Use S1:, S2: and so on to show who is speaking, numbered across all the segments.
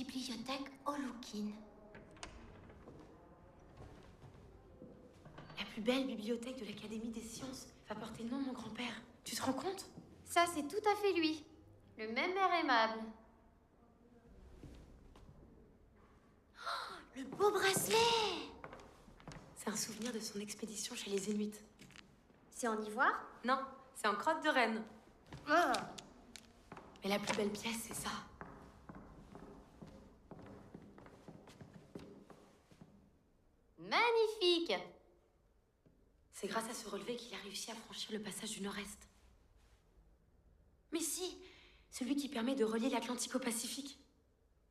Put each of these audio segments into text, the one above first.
S1: Bibliothèque Olukin.
S2: La plus belle bibliothèque de l'Académie des sciences va porter le nom de mon grand-père. Tu te rends compte?
S1: Ça, c'est tout à fait lui. Le même air aimable. Oh, le beau bracelet!
S2: C'est un souvenir de son expédition chez les Inuits.
S1: C'est en ivoire?
S2: Non, c'est en crotte de renne.
S1: Ah.
S2: Mais la plus belle pièce, c'est ça.
S1: Magnifique!
S2: C'est grâce à ce relevé qu'il a réussi à franchir le passage du Nord-Est. Mais si, celui qui permet de relier l'Atlantique au Pacifique.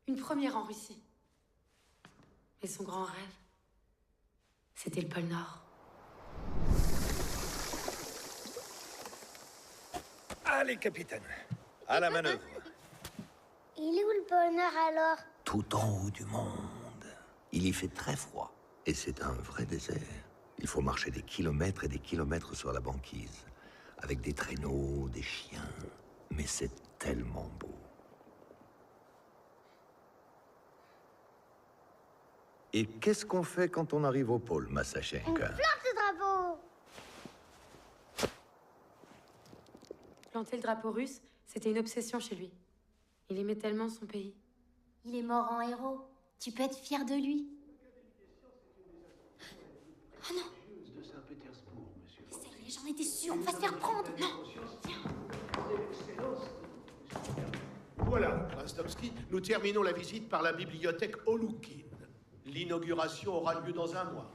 S2: Une première en Russie. Mais son grand rêve, c'était le pôle Nord.
S3: Allez, capitaine, à la manœuvre.
S4: Il est où le bonheur alors?
S5: Tout en haut du monde. Il y fait très froid. Et c'est un vrai désert. Il faut marcher des kilomètres et des kilomètres sur la banquise. Avec des traîneaux, des chiens. Mais c'est tellement beau. Et qu'est-ce qu'on fait quand on arrive au pôle,
S4: On
S5: Massachenka?
S4: plante le drapeau!
S2: Planter le drapeau russe, c'était une obsession chez lui. Il aimait tellement son pays.
S1: Il est mort en héros. Tu peux être fier de lui. Oh non! Ça y est, j'en étais sûre, on va se faire prendre! Non!
S6: Voilà, Prince Tomsky, nous terminons la visite par la bibliothèque Olukin. L'inauguration aura lieu dans un mois.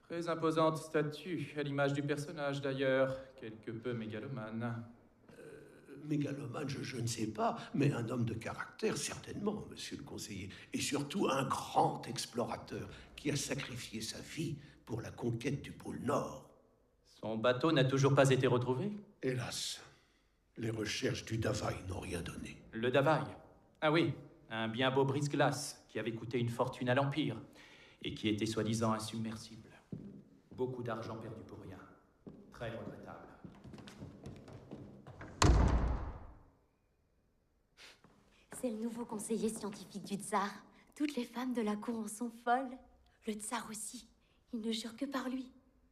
S7: Très imposante statue, à l'image du personnage d'ailleurs, quelque peu mégalomane.
S6: Mégalomane, je ne sais pas, mais un homme de caractère, certainement, monsieur le conseiller. Et surtout un grand explorateur qui a sacrifié sa vie pour la conquête du pôle Nord.
S7: Son bateau n'a toujours pas été retrouvé?
S6: Hélas, les recherches du Davaï n'ont rien donné.
S7: Le Davaï? Ah oui, un bien beau brise-glace qui avait coûté une fortune à l'Empire et qui était soi-disant insubmersible. Beaucoup d'argent perdu pour rien. Très regrettable.
S1: C'est le nouveau conseiller scientifique du tsar. Toutes les femmes de la cour en sont folles. Le tsar aussi. Il ne jure que par lui.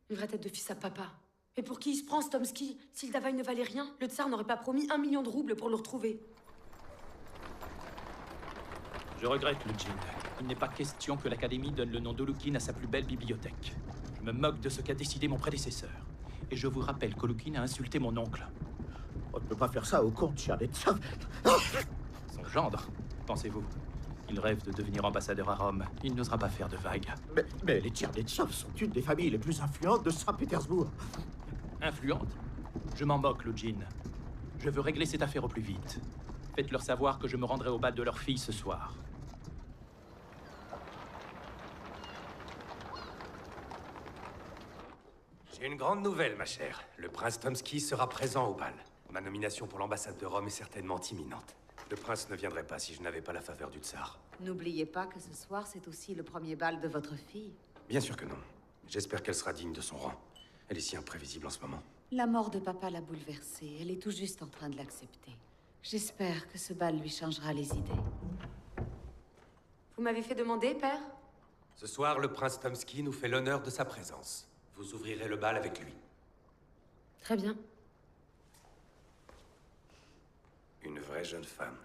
S2: Une vraie tête de fils à papa. Mais pour qui il se prend, Stomsky? Si le Davaï ne valait rien, le tsar n'aurait pas promis 1 million de roubles pour le retrouver.
S7: Je regrette, Lujin. Il n'est pas question que l'Académie donne le nom d'Olukin à sa plus belle bibliothèque. Je me moque de ce qu'a décidé mon prédécesseur. Et je vous rappelle qu'Olukin a insulté mon oncle.
S8: On ne peut pas faire ça au comte Tchernetsov.
S7: Son gendre, pensez-vous? Il rêve de devenir ambassadeur à Rome. Il n'osera pas faire de vagues.
S8: Mais les Tchernetsov sont une des familles les plus influentes de Saint-Pétersbourg.
S7: Influente? Je m'en moque, Lujin. Je veux régler cette affaire au plus vite. Faites-leur savoir que je me rendrai au bal de leur fille ce soir.
S3: J'ai une grande nouvelle, ma chère. Le prince Tomsky sera présent au bal. Ma nomination pour l'ambassade de Rome est certainement imminente. Le prince ne viendrait pas si je n'avais pas la faveur du tsar.
S9: N'oubliez pas que ce soir, c'est aussi le premier bal de votre fille.
S3: Bien sûr que non. J'espère qu'elle sera digne de son rang. Elle est si imprévisible en ce moment.
S9: La mort de papa l'a bouleversée. Elle est tout juste en train de l'accepter. J'espère que ce bal lui changera les idées.
S2: Vous m'avez fait demander, père?
S3: Ce soir, le prince Tomsky nous fait l'honneur de sa présence. Vous ouvrirez le bal avec lui.
S2: Très bien.
S3: Une vraie jeune femme.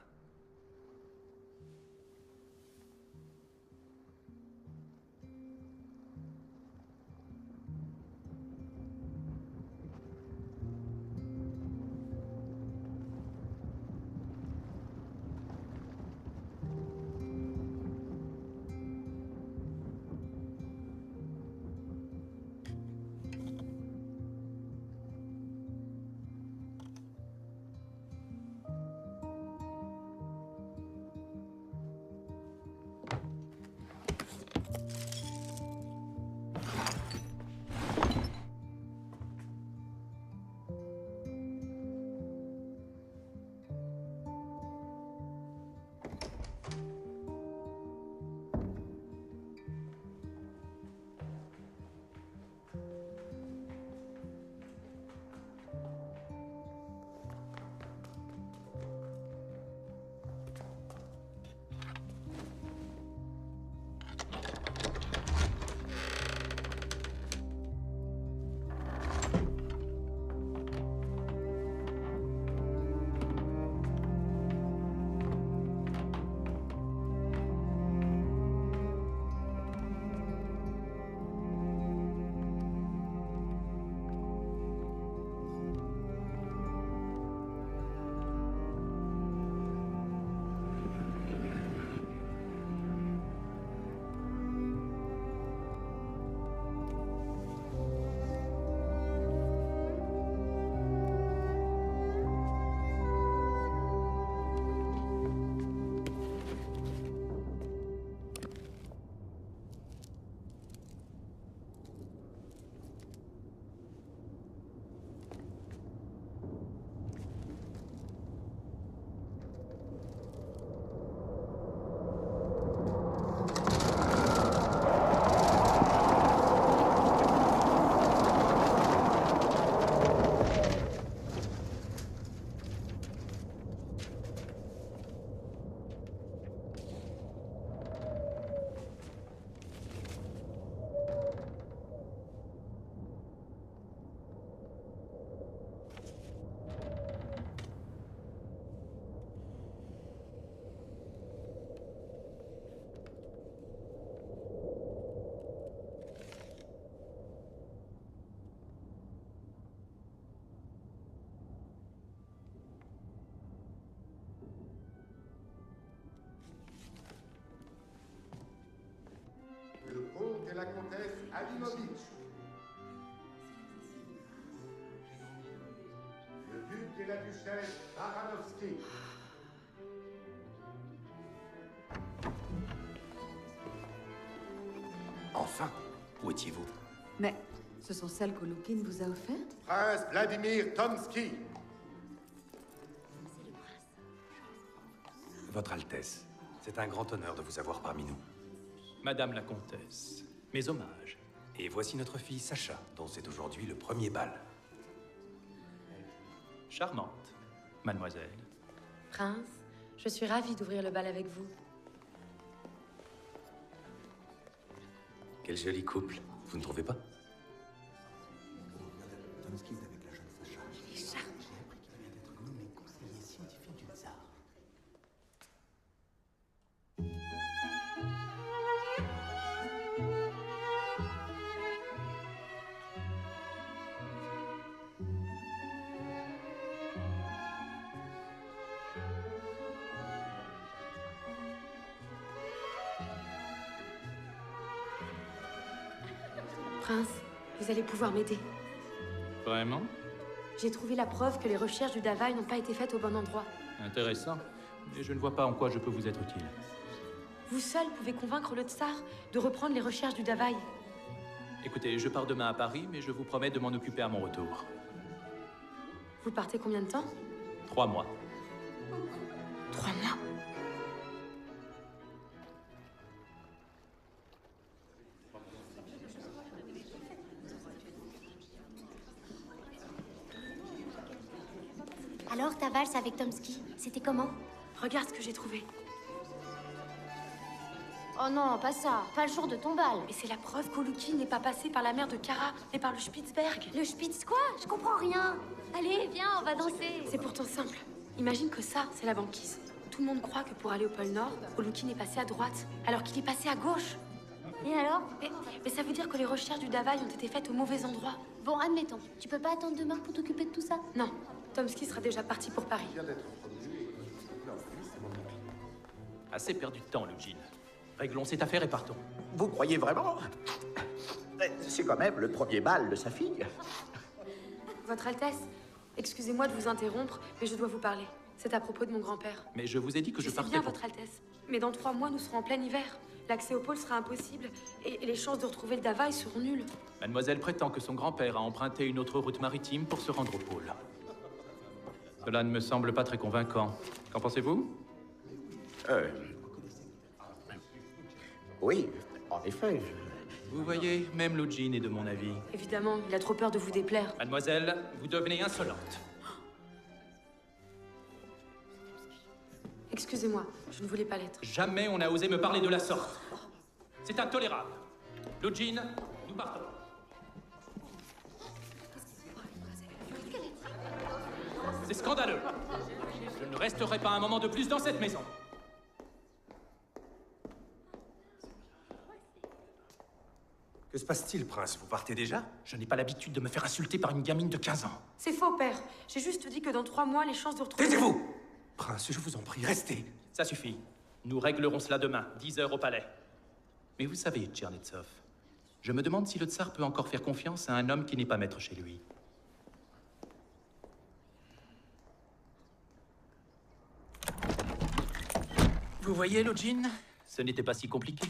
S10: comtesse Alimovitch. Le duc et la duchesse Baranovski.
S3: Enfin, où étiez-vous?
S9: Mais ce sont celles qu'Oloukine vous a offertes?
S10: Prince Vladimir Tomsky.
S3: Votre Altesse, c'est un grand honneur de vous avoir parmi nous.
S7: Madame la comtesse, mes hommages.
S3: Et voici notre fille Sacha, dont c'est aujourd'hui le premier bal.
S7: Charmante, mademoiselle.
S2: Prince, je suis ravie d'ouvrir le bal avec vous.
S3: Quel joli couple, vous ne trouvez pas?
S8: Tomsky est avec la jeune Sacha.
S2: Il est charmant.
S8: J'ai appris qu'il vient d'être nommé conseiller scientifique du tsar.
S2: Prince, vous allez pouvoir m'aider.
S7: Vraiment?
S2: J'ai trouvé la preuve que les recherches du Davaï n'ont pas été faites au bon endroit.
S7: Intéressant. Mais je ne vois pas en quoi je peux vous être utile.
S2: Vous seul pouvez convaincre le tsar de reprendre les recherches du Davaï.
S7: Écoutez, je pars demain à Paris, mais je vous promets de m'en occuper à mon retour.
S2: Vous partez combien de temps?
S7: 3 mois.
S2: 3 mois.
S1: Alors, ta valse avec Tomsky, c'était comment?
S2: Regarde ce que j'ai trouvé.
S1: Oh non, pas ça. Pas le jour de ton bal.
S2: Et c'est la preuve qu'Oloukine n'est pas passé par la mer de Kara, mais par le Spitzberg.
S1: Le Spitz quoi? Je comprends rien. Allez, viens, on va danser.
S2: C'est pourtant simple. Imagine que ça, c'est la banquise. Tout le monde croit que pour aller au pôle Nord, Oloukine est passé à droite, alors qu'il est passé à gauche.
S1: Et alors?
S2: Mais ça veut dire que les recherches du Davaï ont été faites au mauvais endroit.
S1: Bon, admettons. Tu peux pas attendre demain pour t'occuper de tout ça?
S2: Non, Tomsky sera déjà parti pour Paris.
S7: Assez perdu de temps, Lugin. Réglons cette affaire et partons.
S8: Vous croyez vraiment? C'est quand même le premier bal de sa fille.
S2: Votre Altesse, excusez-moi de vous interrompre, mais je dois vous parler. C'est à propos de mon grand-père.
S7: Mais je vous ai dit que je
S2: sais
S7: partais
S2: bien,
S7: pour...
S2: Votre Altesse. Mais dans 3 mois, nous serons en plein hiver. L'accès au pôle sera impossible, et les chances de retrouver le Davaï seront nulles.
S7: Mademoiselle prétend que son grand-père a emprunté une autre route maritime pour se rendre au pôle. Cela ne me semble pas très convaincant. Qu'en pensez-vous?
S8: Oui, en effet.
S7: Vous voyez, même Lugin est de mon avis.
S2: Évidemment, il a trop peur de vous déplaire.
S7: Mademoiselle, vous devenez insolente.
S2: Excusez-moi, je ne voulais pas l'être.
S7: Jamais on n'a osé me parler de la sorte. C'est intolérable. Lugin, nous partons. C'est scandaleux. Je ne resterai pas un moment de plus dans cette maison.
S3: Que se passe-t-il, prince? Vous partez déjà?
S7: Je n'ai pas l'habitude de me faire insulter par une gamine de 15 ans.
S2: C'est faux, père. J'ai juste dit que dans 3 mois, les chances de retrouver...
S3: Taisez-vous! Prince, je vous en prie, restez.
S7: Ça suffit. Nous réglerons cela demain, 10 heures au palais. Mais vous savez, Tchernetsov, je me demande si le tsar peut encore faire confiance à un homme qui n'est pas maître chez lui. Vous voyez, Lugin? Ce n'était pas si compliqué.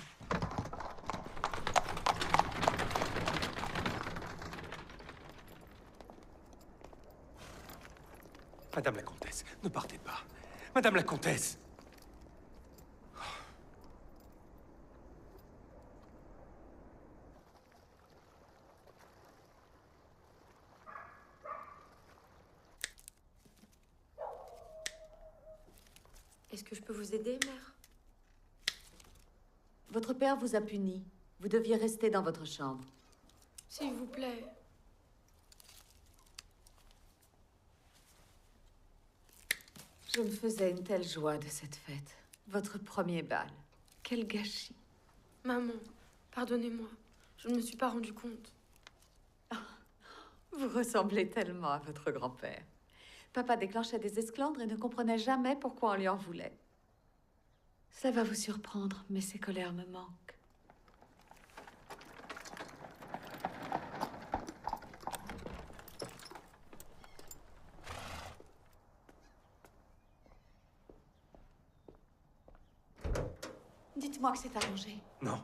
S3: Madame la comtesse, ne partez pas. Madame la comtesse!
S2: Est-ce que je peux vous aider, mère?
S9: Votre père vous a puni. Vous deviez rester dans votre chambre.
S2: S'il vous plaît.
S9: Je me faisais une telle joie de cette fête. Votre premier bal. Quel gâchis.
S2: Maman, pardonnez-moi. Je ne me suis pas rendu compte.
S9: Vous ressemblez tellement à votre grand-père. Papa déclenchait des esclandres et ne comprenait jamais pourquoi on lui en voulait. Ça va vous surprendre, mais ses colères me manquent. Dites-moi que c'est arrangé.
S3: Non.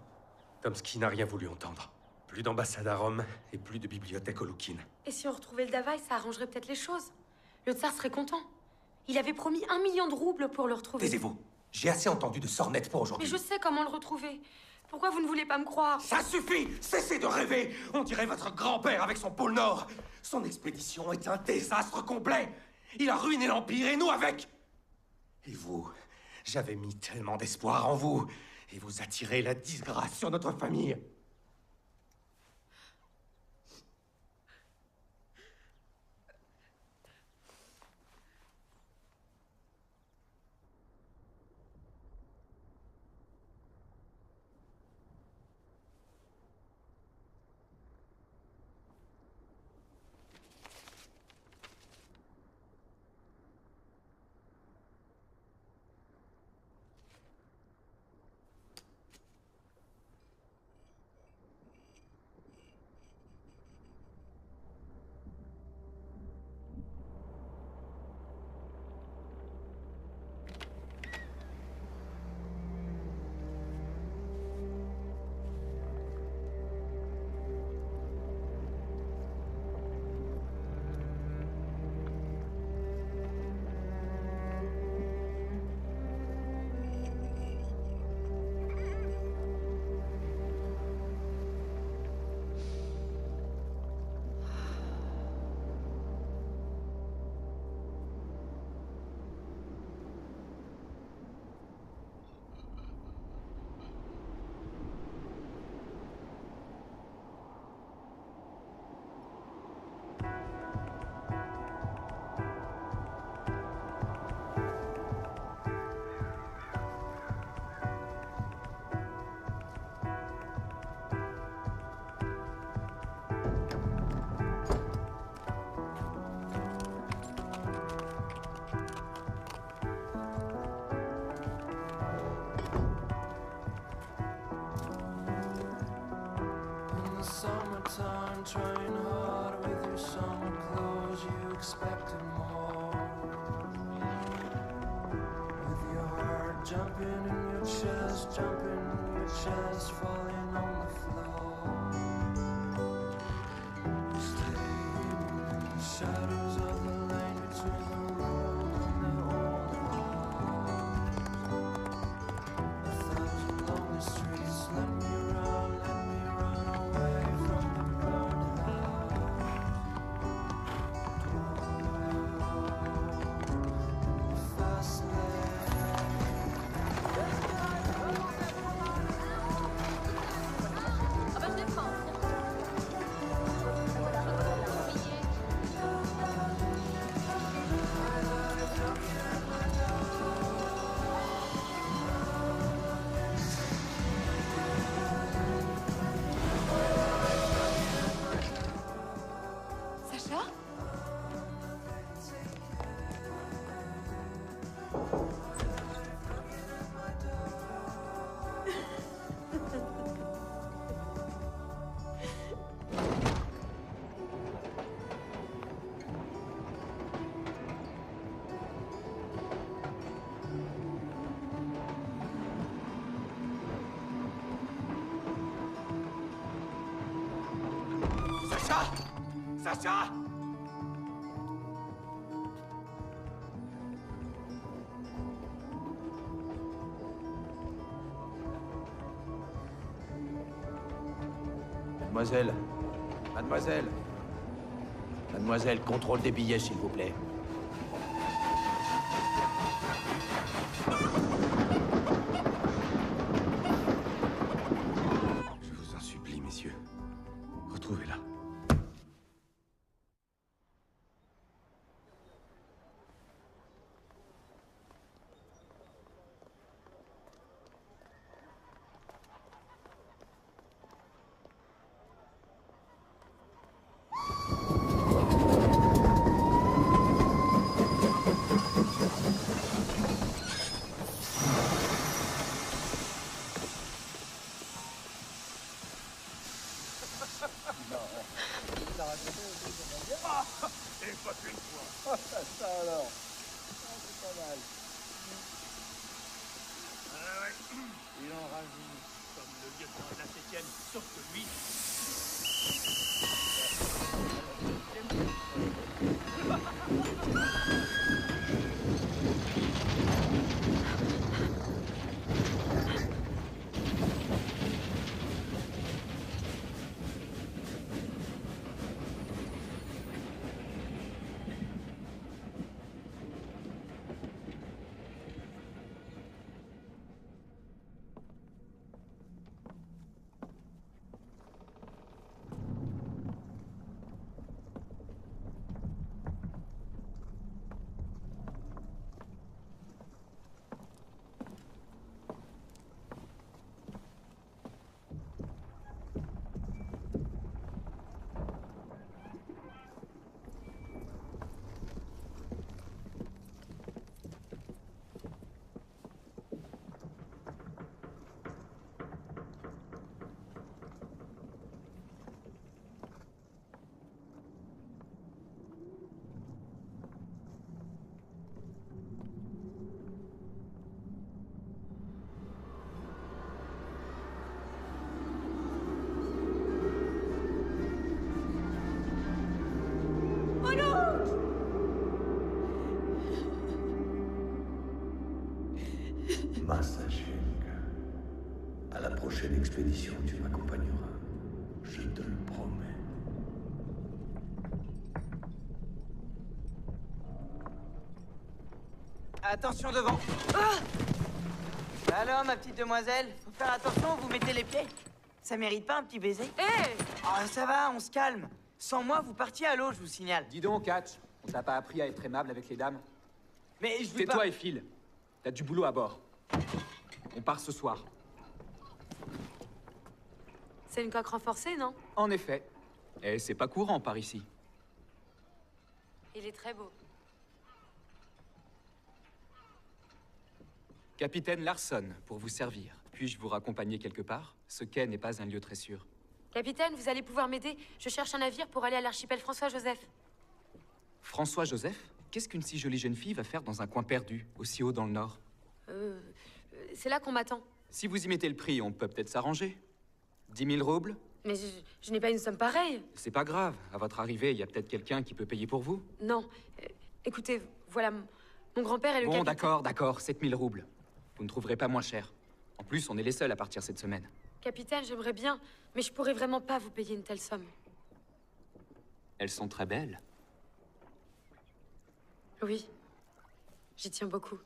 S3: Tomsky n'a rien voulu entendre. Plus d'ambassade à Rome et plus de bibliothèque au Loukine.
S2: Et si on retrouvait le Davaï, ça arrangerait peut-être les choses. Le tsar serait content. Il avait promis 1 million de roubles pour le retrouver.
S3: Taisez-vous. J'ai assez entendu de sornettes pour aujourd'hui.
S2: Mais je sais comment le retrouver. Pourquoi vous ne voulez pas me croire?
S3: Ça suffit! Cessez de rêver! On dirait votre grand-père avec son pôle Nord. Son expédition est un désastre complet. Il a ruiné l'Empire et nous avec. Et vous, j'avais mis tellement d'espoir en vous. Et vous attirez la disgrâce sur notre famille.
S11: Summertime, trying hard with your summer clothes, you expected more. With your heart jumping in your chest, falling on the floor. You stay in the shadows of the lane between the road and the old house. 1,000 lonely streets, let me run away from the burned house. Fast
S9: Sacha?
S3: Sacha! Sacha!
S12: Mademoiselle. Mademoiselle. Mademoiselle, contrôle des billets, s'il vous plaît.
S3: Je vous en supplie, messieurs. Retrouvez-la.
S12: lieutenant de la 7e, sauf que lui...
S5: Massachusetts. À la prochaine expédition, tu m'accompagneras. Je te le promets.
S13: Attention devant. Ah! Alors, ma petite demoiselle, faut faire attention, vous mettez les pieds. Ça mérite pas un petit baiser?
S2: Hé!
S13: Ah, ça va, on se calme. Sans moi, vous partiez à l'eau, je vous signale.
S14: Dis donc, Hatch, on t'a pas appris à être aimable avec les dames?
S13: Mais je veux
S14: Tais-toi
S13: pas...
S14: et file. T'as du boulot à bord. On part ce soir.
S2: C'est une coque renforcée, non?
S14: En effet. Et c'est pas courant par ici.
S2: Il est très beau.
S14: Capitaine Larson, pour vous servir. Puis-je vous raccompagner quelque part? Ce quai n'est pas un lieu très sûr.
S2: Capitaine, vous allez pouvoir m'aider. Je cherche un navire pour aller à l'archipel François-Joseph.
S14: François-Joseph? Qu'est-ce qu'une si jolie jeune fille va faire dans un coin perdu, aussi haut dans le nord?
S2: C'est là qu'on m'attend.
S14: Si vous y mettez le prix, on peut peut-être s'arranger. 10 000 roubles?
S2: Mais je n'ai pas une somme pareille.
S14: C'est pas grave. À votre arrivée, il y a peut-être quelqu'un qui peut payer pour vous.
S2: Non. Écoutez, voilà, mon grand-père est le
S14: Bon,
S2: capitaine...
S14: d'accord, 7 000 roubles. Vous ne trouverez pas moins cher. En plus, on est les seuls à partir cette semaine.
S2: Capitaine, j'aimerais bien, mais je pourrais vraiment pas vous payer une telle somme.
S14: Elles sont très belles.
S2: Oui. J'y tiens beaucoup.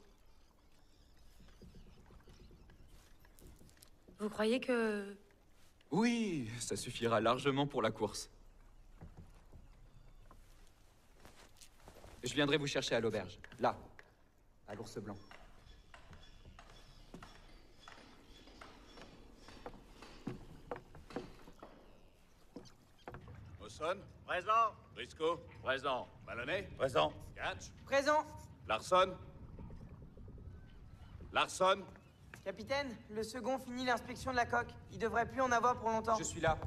S2: Vous croyez que...
S14: Oui, ça suffira largement pour la course. Je viendrai vous chercher à l'auberge. Là, à l'Ours Blanc.
S12: Osson? Présent. Briscoe? Présent. Maloney?
S8: Présent.
S12: Hatch?
S13: Présent.
S12: Larson? Larson?
S13: Capitaine, le second finit l'inspection de la coque. Il devrait plus en avoir pour longtemps.
S14: Je suis là.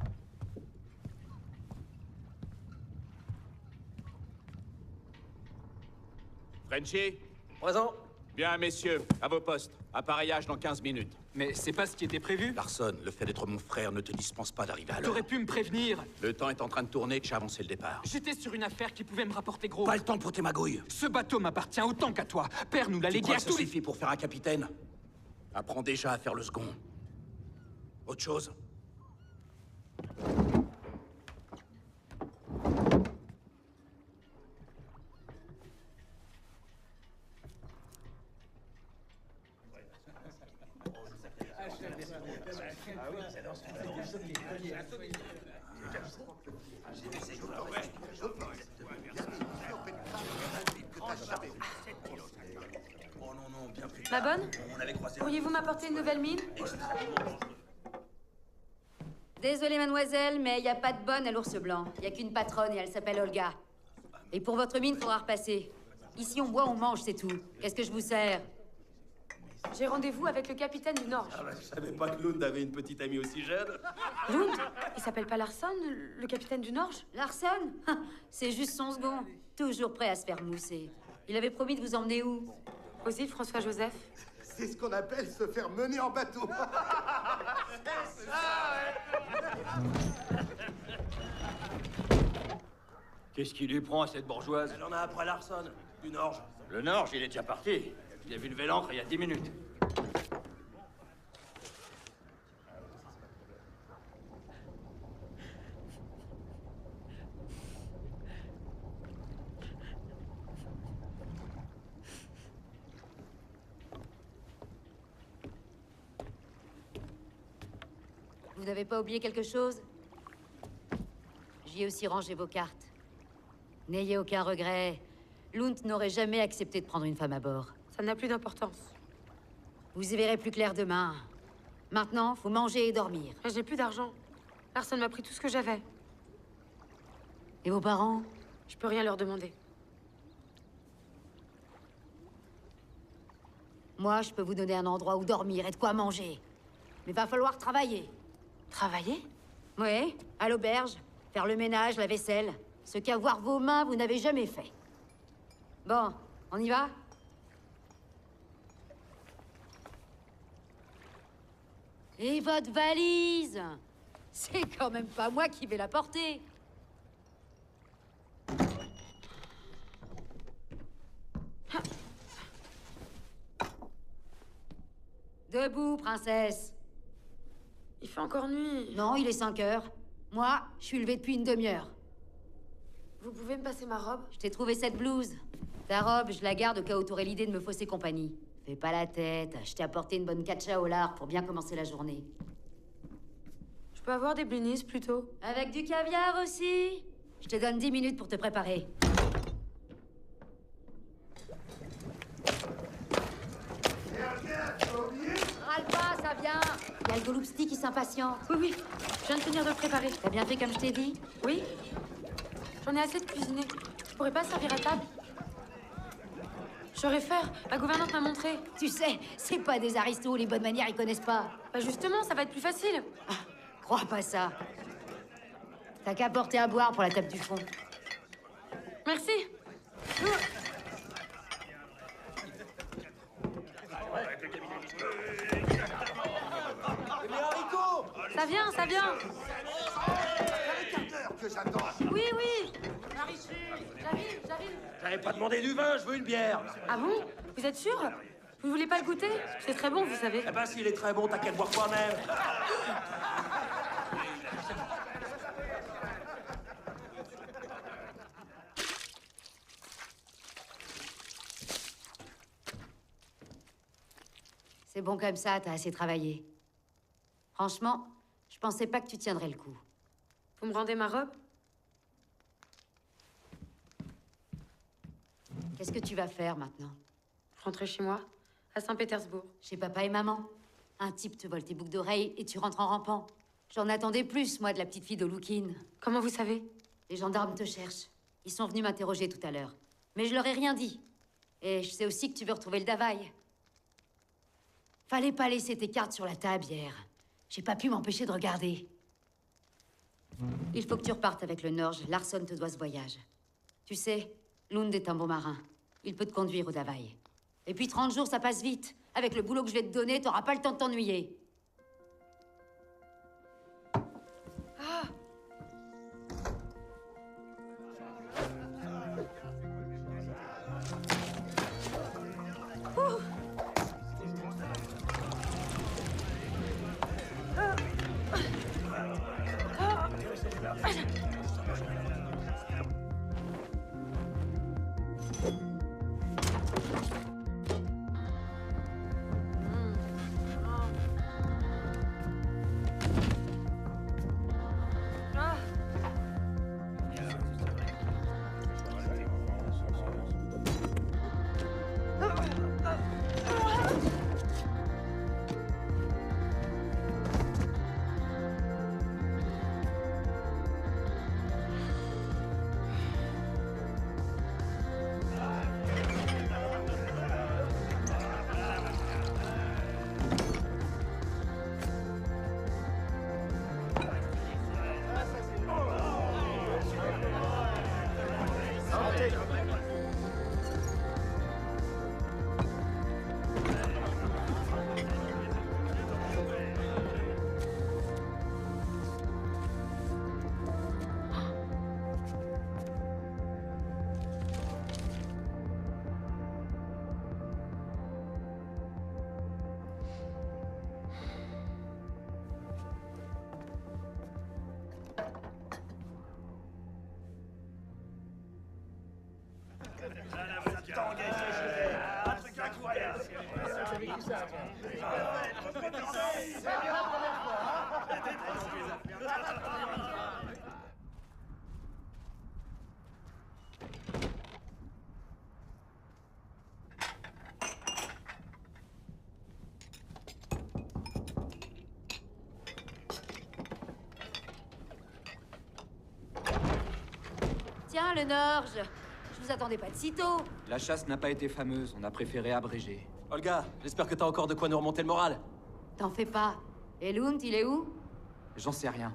S12: Frenchy?
S8: Présent.
S12: Bien, messieurs, à vos postes. Appareillage dans 15 minutes.
S14: Mais c'est pas ce qui était prévu.
S8: Larson, le fait d'être mon frère ne te dispense pas d'arriver à l'heure.
S14: T'aurais pu me prévenir.
S12: Le temps est en train de tourner, que j'ai avancé le départ.
S14: J'étais sur une affaire qui pouvait me rapporter gros.
S8: Pas le temps pour tes magouilles.
S14: Ce bateau m'appartient autant qu'à toi. Père nous l'a
S8: Tu
S14: légué
S8: crois
S14: à
S8: que ça
S14: tous les...
S8: suffit pour faire un capitaine? Apprends déjà à faire le second. Autre chose?
S2: Ma bonne? Pourriez-vous m'apporter une nouvelle mine?
S1: Désolée, mademoiselle, mais il n'y a pas de bonne à l'Ours Blanc. Il n'y a qu'une patronne et elle s'appelle Olga. Et pour votre mine, il faudra repasser. Ici, on boit, on mange, c'est tout. Qu'est-ce que je vous sers?
S2: J'ai rendez-vous avec le capitaine du Nord.
S8: Ah bah, je savais pas que Lund avait une petite amie aussi jeune.
S2: Lund? Il s'appelle pas Larson, le capitaine du Norge?
S1: Larson? C'est juste son second. Toujours prêt à se faire mousser. Il avait promis de vous emmener où?
S2: Aux îles François-Joseph.
S10: C'est ce qu'on appelle se faire mener en bateau.
S3: C'est ça,
S15: Qu'est-ce qui lui prend à cette bourgeoise?
S12: Elle en a après Larson, une orge.
S15: Le Norge, il est déjà parti. Il a vu lever l'ancre il y a 10 minutes.
S1: Vous n'avez pas oublié quelque chose? J'y ai aussi rangé vos cartes. N'ayez aucun regret. Lund n'aurait jamais accepté de prendre une femme à bord.
S2: Ça n'a plus d'importance.
S1: Vous y verrez plus clair demain. Maintenant, faut manger et dormir.
S2: J'ai plus d'argent. Personne m'a pris tout ce que j'avais.
S1: Et vos parents?
S2: Je peux rien leur demander.
S1: Moi, je peux vous donner un endroit où dormir et de quoi manger. Mais va falloir travailler.
S2: Travailler?
S1: Oui, à l'auberge. Faire le ménage, la vaisselle. Ce qu'avoir vos mains, vous n'avez jamais fait. Bon, on y va? Et votre valise? C'est quand même pas moi qui vais la porter. Debout, princesse.
S2: Il fait encore nuit.
S1: Non, il est 5 heures. Moi, je suis levée depuis une demi-heure.
S2: Vous pouvez me passer ma robe?
S1: Je t'ai trouvé cette blouse. Ta robe, je la garde au cas où t'aurais l'idée de me fausser compagnie. Fais pas la tête, je t'ai apporté une bonne catcha au lard pour bien commencer la journée.
S2: Je peux avoir des blinis plutôt?
S1: Avec du caviar aussi? Je te donne 10 minutes pour te préparer. Râle pas, ça vient. Il y a le Golubski qui s'impatiente.
S2: Oui, oui, je viens de finir de le préparer.
S1: T'as bien fait comme je t'ai dit?
S2: Oui. J'en ai assez de cuisiner. Je pourrais pas servir à table? Je saurais faire. La gouvernante m'a montré.
S1: Tu sais, c'est pas des aristos, les bonnes manières, ils connaissent pas.
S2: Bah justement, ça va être plus facile.
S1: Ah, crois pas ça. T'as qu'à porter à boire pour la table du fond.
S2: Merci.
S3: Les haricots!
S2: Ça vient, ça vient.
S10: Que j'attends.
S2: Oui, oui. J'arrive.
S12: J'avais pas demandé du vin, je veux une bière.
S2: Ah bon? Vous êtes sûr? Vous ne voulez pas le goûter? C'est très bon, vous savez.
S12: Eh ben, s'il est très bon, t'as qu'à le boire toi-même.
S1: C'est bon comme ça, t'as assez travaillé. Franchement, je pensais pas que tu tiendrais le coup.
S2: Vous me rendez ma robe?
S1: Qu'est-ce que tu vas faire maintenant?
S2: Rentrer chez moi, à Saint-Pétersbourg.
S1: Chez papa et maman. Un type te vole tes boucles d'oreilles et tu rentres en rampant. J'en attendais plus, moi, de la petite fille de Loukine.
S2: Comment vous savez?
S1: Les gendarmes te cherchent. Ils sont venus m'interroger tout à l'heure. Mais je leur ai rien dit. Et je sais aussi que tu veux retrouver le Davaï. Fallait pas laisser tes cartes sur la table hier. J'ai pas pu m'empêcher de regarder. Il faut que tu repartes avec le Norge. Larson te doit ce voyage. Tu sais, Lund est un bon marin. Il peut te conduire au Davaï. Et puis 30 jours, ça passe vite. Avec le boulot que je vais te donner, t'auras pas le temps de t'ennuyer.
S2: Ah! Ouh!
S11: Un truc incroyable. J'ai vécu ça. C'est bien la première fois.
S1: Tiens, le Norge. Je vous attendais pas de sitôt.
S14: La chasse n'a pas été fameuse, on a préféré abréger.
S12: Olga, j'espère que t'as encore de quoi nous remonter le moral.
S1: T'en fais pas. Et Lund, il est où?
S14: J'en sais rien.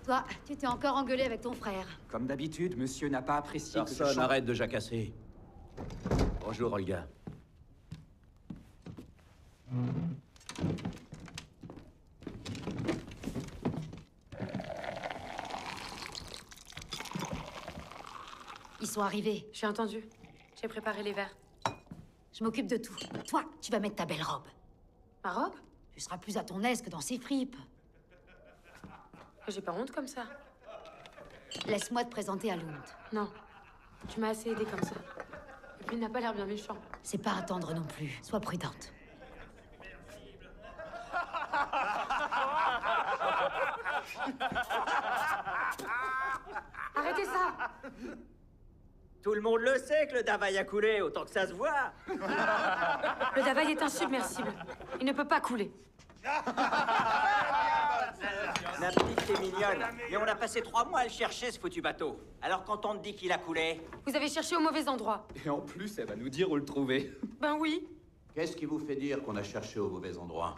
S1: Toi, tu t'es encore engueulé avec ton frère.
S14: Comme d'habitude, monsieur n'a pas apprécié que je
S12: Personne,
S14: chante.
S12: arrête de jacasser. Bonjour, Olga.
S1: Ils sont arrivés.
S2: J'ai entendu. J'ai préparé les verres.
S1: Je m'occupe de tout. Toi, tu vas mettre ta belle robe.
S2: Ma robe?
S1: Tu seras plus à ton aise que dans ces fripes.
S2: J'ai pas honte comme ça.
S1: Laisse-moi te présenter à Lund.
S2: Non. Tu m'as assez aidé comme ça. Et puis il n'a pas l'air bien méchant.
S1: C'est pas attendre non plus. Sois prudente.
S2: Arrêtez ça!
S13: Tout le monde le sait que le Davaï a coulé, autant que ça se voit.
S2: Le Davaï est insubmersible. Il ne peut pas couler.
S13: La petite est mignonne. Mais on a passé 3 mois à le chercher, ce foutu bateau. Alors quand on te dit qu'il a coulé...
S2: Vous avez cherché au mauvais endroit.
S14: Et en plus, elle va nous dire où le trouver.
S2: Ben oui.
S12: Qu'est-ce qui vous fait dire qu'on a cherché au mauvais endroit?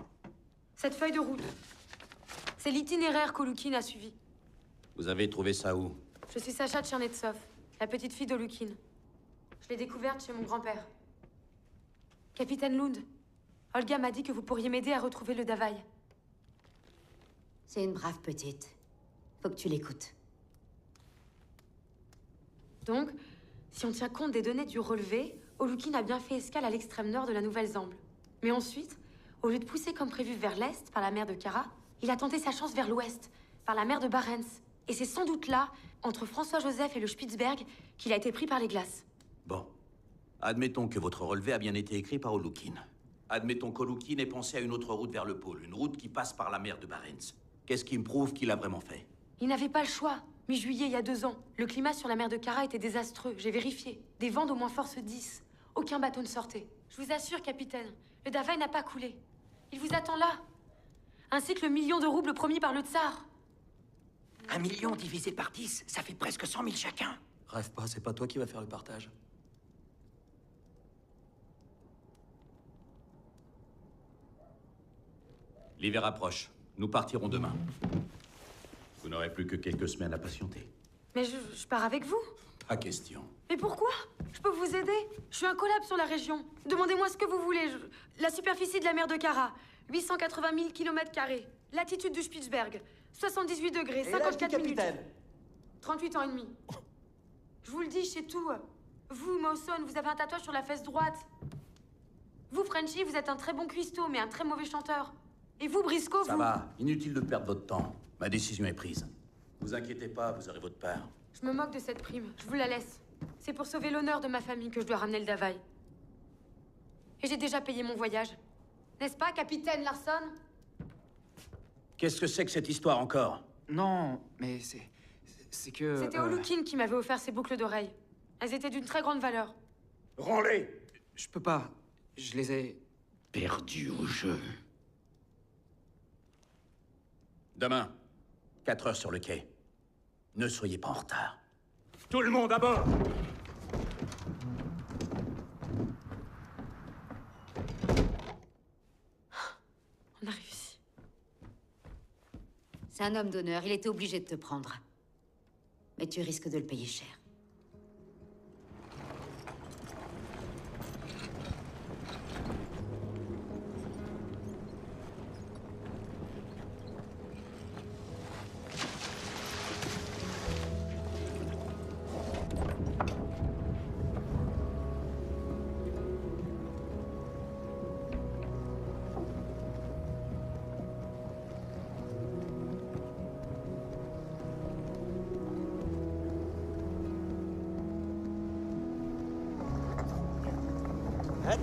S2: Cette feuille de route. C'est l'itinéraire qu'Olukin a suivi.
S12: Vous avez trouvé ça où?
S2: Je suis Sacha Tchernetsov, la petite fille d'Olukin. Je l'ai découverte chez mon grand-père. Capitaine Lund, Olga m'a dit que vous pourriez m'aider à retrouver le Davaï.
S1: C'est une brave petite. Faut que tu l'écoutes.
S2: Donc, si on tient compte des données du relevé, Olukin a bien fait escale à l'extrême nord de la Nouvelle-Zambie. Mais ensuite, au lieu de pousser comme prévu vers l'est, par la mer de Kara, il a tenté sa chance vers l'ouest, par la mer de Barents. Et c'est sans doute là, entre François-Joseph et le Spitzberg, qu'il a été pris par les glaces.
S12: Bon. Admettons que votre relevé a bien été écrit par Olukin. Admettons qu'Olukin ait pensé à une autre route vers le pôle, une route qui passe par la mer de Barents. Qu'est-ce qui me prouve qu'il a vraiment fait?
S2: Il n'avait pas le choix. Mi-juillet, il y a 2 ans, le climat sur la mer de Kara était désastreux. J'ai vérifié. Des vents d'au moins force 10. Aucun bateau ne sortait. Je vous assure, capitaine, le Davaï n'a pas coulé. Il vous attend là. Ainsi que le 1 million de roubles promis par le tsar.
S13: 1 million divisé par 10, ça fait presque 100 000 chacun.
S12: Rêve pas, c'est pas toi qui vas faire le partage. L'hiver approche. Nous partirons demain. Vous n'aurez plus que quelques semaines à patienter.
S2: Mais je pars avec vous.
S12: Pas question.
S2: Mais pourquoi? Je peux vous aider. Je suis un collab sur la région. Demandez-moi ce que vous voulez. La superficie de la mer de Kara, 880 000 km². Latitude du Spitzberg, 78 degrés, 54 minutes. 38 ans et demi. Je vous le dis, je sais tout. Vous, Mawson, vous avez un tatouage sur la fesse droite. Vous, Frenchy, vous êtes un très bon cuistot, mais un très mauvais chanteur. Et vous, Briscoe, vous...
S12: Ça va, inutile de perdre votre temps. Ma décision est prise. Vous inquiétez pas, vous aurez votre part.
S2: Je me moque de cette prime, je vous la laisse. C'est pour sauver l'honneur de ma famille que je dois ramener le Davaï. Et j'ai déjà payé mon voyage. N'est-ce pas, capitaine Larson?
S12: Qu'est-ce que c'est que cette histoire encore?
S14: Non, mais c'est que...
S2: C'était Olukin qui m'avait offert ces boucles d'oreilles. Elles étaient d'une très grande valeur.
S12: Rends-les!
S14: Je peux pas. Je les ai...
S12: Perdus au jeu. Demain, 4 heures sur le quai. Ne soyez pas en retard.
S15: Tout le monde à bord!
S2: On a réussi.
S1: C'est un homme d'honneur, il était obligé de te prendre. Mais tu risques de le payer cher.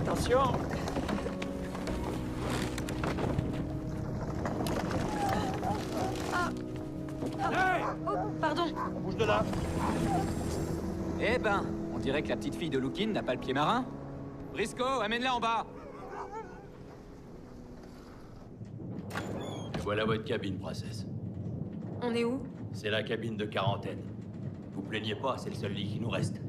S13: Attention.
S2: Oh, pardon.
S15: Bouge de là.
S14: Eh ben, on dirait que la petite fille de Lukin n'a pas le pied marin. Briscoe, amène-la en bas.
S15: Et voilà votre cabine, princesse.
S2: On est où?
S15: C'est la cabine de quarantaine. Vous plaignez pas, c'est le seul lit qui nous reste.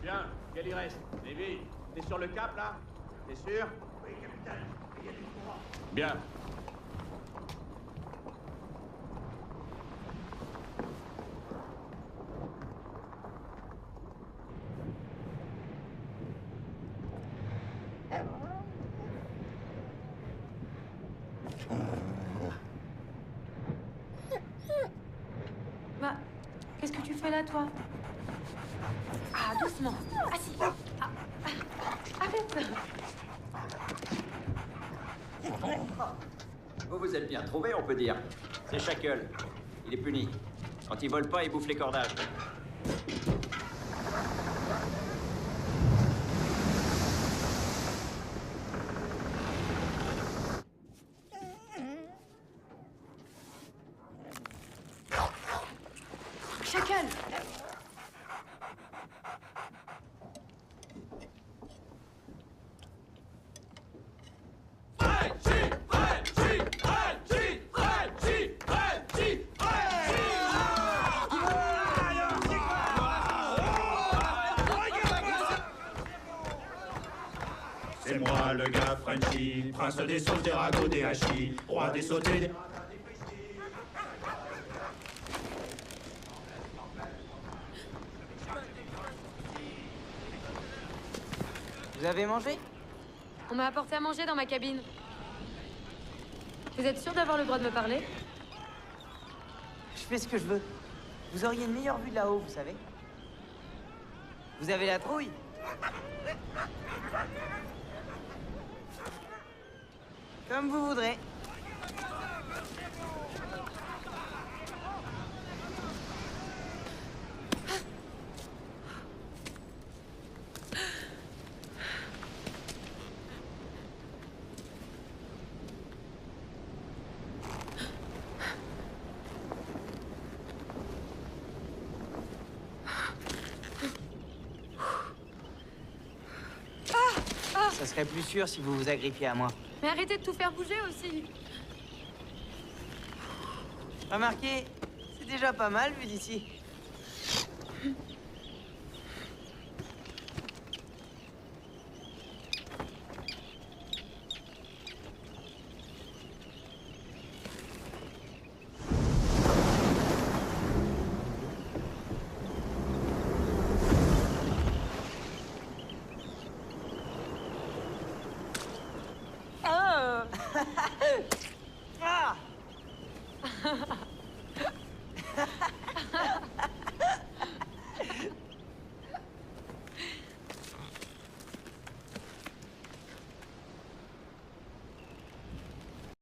S16: Bien, quel y reste? Lévi, t'es sur le cap, là? T'es sûr?
S8: Oui, capitaine. Il y a du courant.
S16: Bien.
S2: Bah, qu'est-ce que tu fais là, toi? Ah, doucement. Assis. Ah, arrête.
S17: Vous vous êtes bien trouvé, on peut dire. C'est Shackle. Il est puni. Quand il vole pas, il bouffe les cordages.
S2: Shackle.
S18: C'est moi le gars Frenchy, prince des sauces, des ragots, des hachis, roi des sautés, des...
S13: Vous avez mangé?
S2: On m'a apporté à manger dans ma cabine. Vous êtes sûr d'avoir le droit de me parler?
S13: Je fais ce que je veux. Vous auriez une meilleure vue de là-haut, vous savez. Vous avez la trouille? Comme vous voudrez. Ça serait plus sûr si vous vous agrippiez à moi.
S2: Mais arrêtez de tout faire bouger aussi.
S13: Remarquez, c'est déjà pas mal vu d'ici.